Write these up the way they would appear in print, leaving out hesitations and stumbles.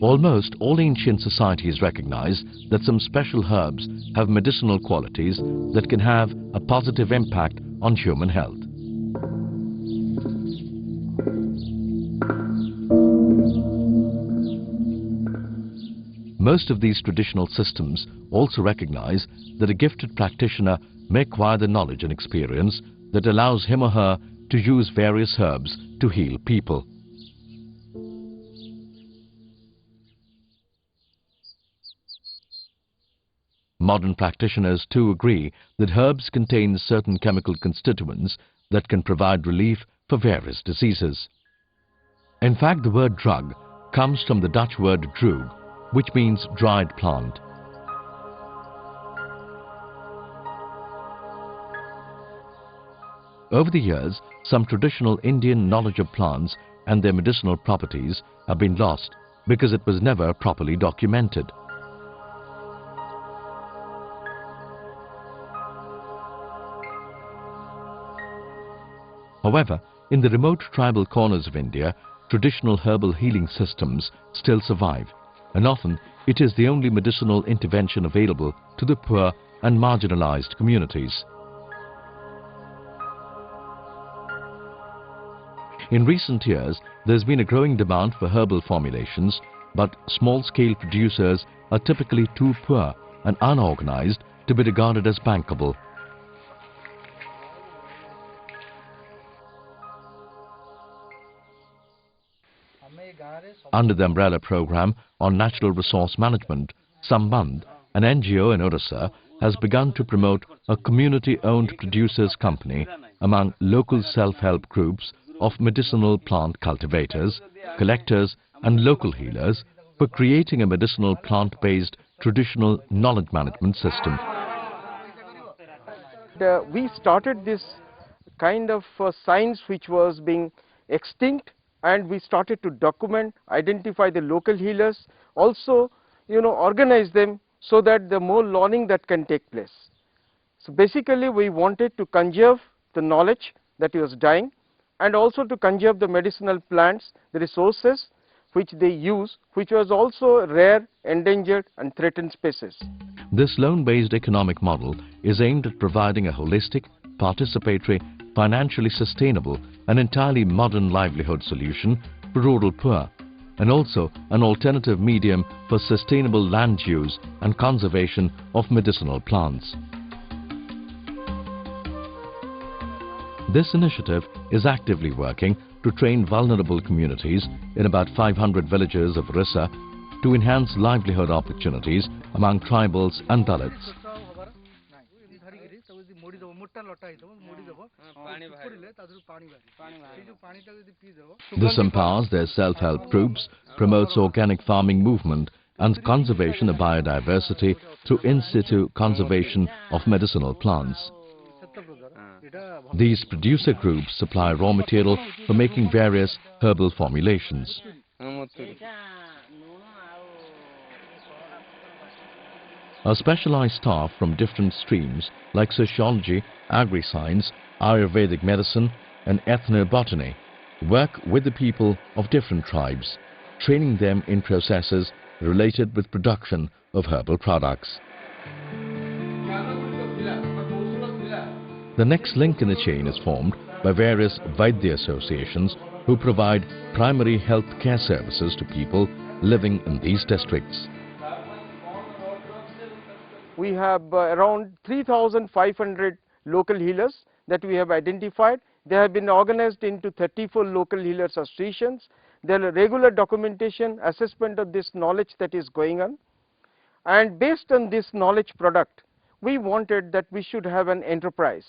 Almost all ancient societies recognize that some special herbs have medicinal qualities that can have a positive impact on human health. Most of these traditional systems also recognize that a gifted practitioner may acquire the knowledge and experience that allows him or her to use various herbs to heal people. Modern practitioners too agree that herbs contain certain chemical constituents that can provide relief for various diseases. In fact, the word drug comes from the Dutch word droog, which means dried plant. Over the years, some traditional Indian knowledge of plants and their medicinal properties have been lost because it was never properly documented. However, in the remote tribal corners of India, traditional herbal healing systems still survive, and often it is the only medicinal intervention available to the poor and marginalized communities. In recent years, there has been a growing demand for herbal formulations, but small-scale producers are typically too poor and unorganized to be regarded as bankable. Under the umbrella program on natural resource management, Sambandh, an NGO in Odisha, has begun to promote a community-owned producers company among local self-help groups of medicinal plant cultivators, collectors and local healers for creating a medicinal plant-based traditional knowledge management system. We started this kind of science which was being extinct, and we started to document, identify the local healers, also organize them so that the more learning that can take place. So basically we wanted to conserve the knowledge that was dying, and also to conserve the medicinal plants, the resources which they use, which was also rare, endangered and threatened species. This loan-based economic model is aimed at providing a holistic, participatory, financially sustainable and entirely modern livelihood solution for rural poor, and also an alternative medium for sustainable land use and conservation of medicinal plants. This initiative is actively working to train vulnerable communities in about 500 villages of Orissa to enhance livelihood opportunities among tribals and Dalits. This empowers their self-help groups, promotes organic farming movement and conservation of biodiversity through in-situ conservation of medicinal plants. These producer groups supply raw material for making various herbal formulations. A specialized staff from different streams like sociology, agri-science, Ayurvedic medicine and ethnobotany work with the people of different tribes, training them in processes related with production of herbal products. The next link in the chain is formed by various Vaidya associations who provide primary health care services to people living in these districts. We have around 3,500 local healers that we have identified. They have been organized into 34 local healers associations. There are regular documentation, assessment of this knowledge that is going on. And based on this knowledge product, we wanted that we should have an enterprise,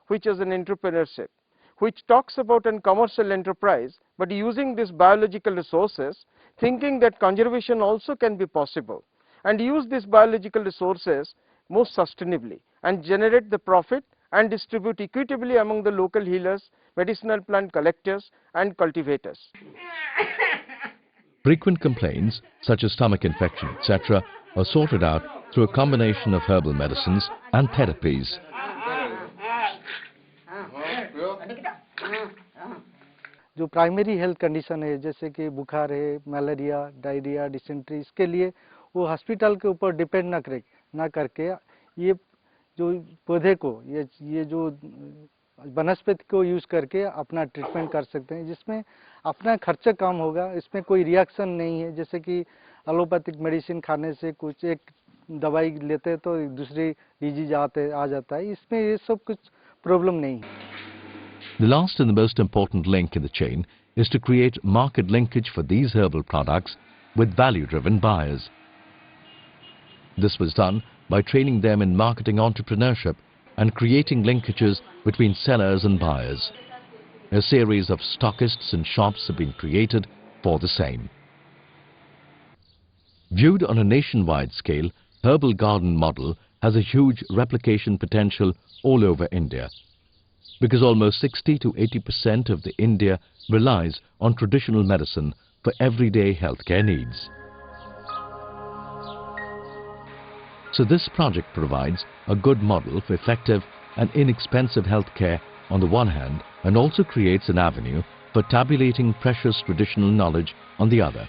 which is an entrepreneurship, which talks about a commercial enterprise, but using these biological resources, thinking that conservation also can be possible, and use these biological resources most sustainably and generate the profit and distribute equitably among the local healers, medicinal plant collectors and cultivators. Frequent complaints such as stomach infection, etc. are sorted out through a combination of herbal medicines and therapies. जो primary health condition है, जैसे कि बुखार है, malaria, diarrhoea, dysentery, इसके लिए वो hospital के ऊपर डिपेंड ना करके ये जो पौधे को ये जो वनस्पति को यूज़ करके अपना ट्रीटमेंट कर सकते हैं, जिसमें अपना खर्चा कम होगा, इसमें कोई रिएक्शन नहीं है। जैसे कि एलोपैथिक मेडिसिन खाने से कुछ एक दवाई लेते हैं तो दूसरी डिजीज आ जाता है, इसमें ये सब कुछ प्रॉब्लम नहीं है। The last and the most important link in the chain is to create market linkage for these herbal products with value-driven buyers. This was done by training them in marketing entrepreneurship and creating linkages between sellers and buyers. A series of stockists and shops have been created for the same. Viewed on a nationwide scale, herbal garden model has a huge replication potential all over India, because almost 60 to 80% of the India relies on traditional medicine for everyday healthcare needs. So this project provides a good model for effective and inexpensive healthcare on the one hand, and also creates an avenue for tabulating precious traditional knowledge on the other.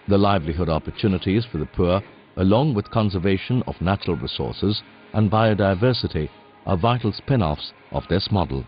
The livelihood opportunities for the poor, along with conservation of natural resources and biodiversity, are vital spin-offs of this model.